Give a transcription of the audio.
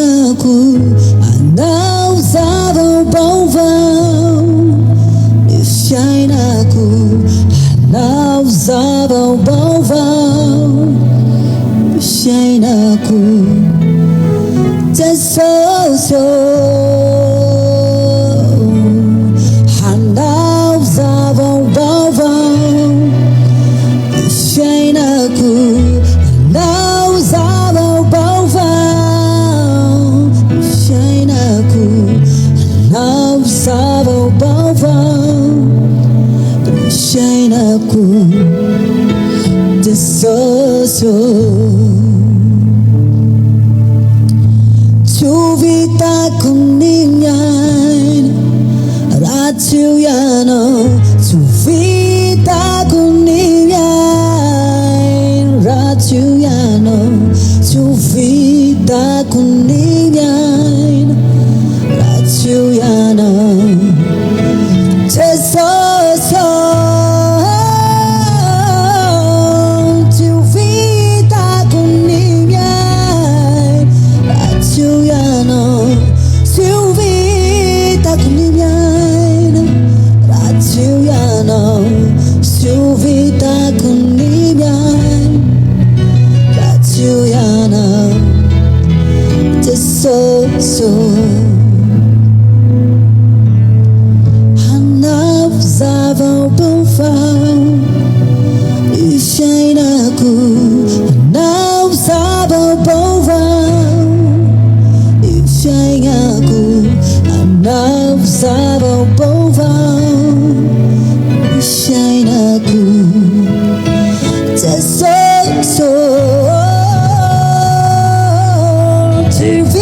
aku Anau sabau bau Nifyain aku Anau sabau bau Nifyain aku Tesoso Anau sabau bau Nifyain aku Anau sabau bau Nifyain aku Anau sabau bau Nifyain aku Tesoso Tuvita kuningan Ratu yano Tuvita kuningan Ratu yano Tuvita kuningan Ratu yano Tesoso Tuvita kuningan Ratu yano Tuvita kuningan Ratu yano Tuvita kuningan Ratu yano Tesoso Hanap sabau bau Nifyain aku Hanap sabau bau Nifyain aku Hanap sabau bau Nifyain aku Tesoso TV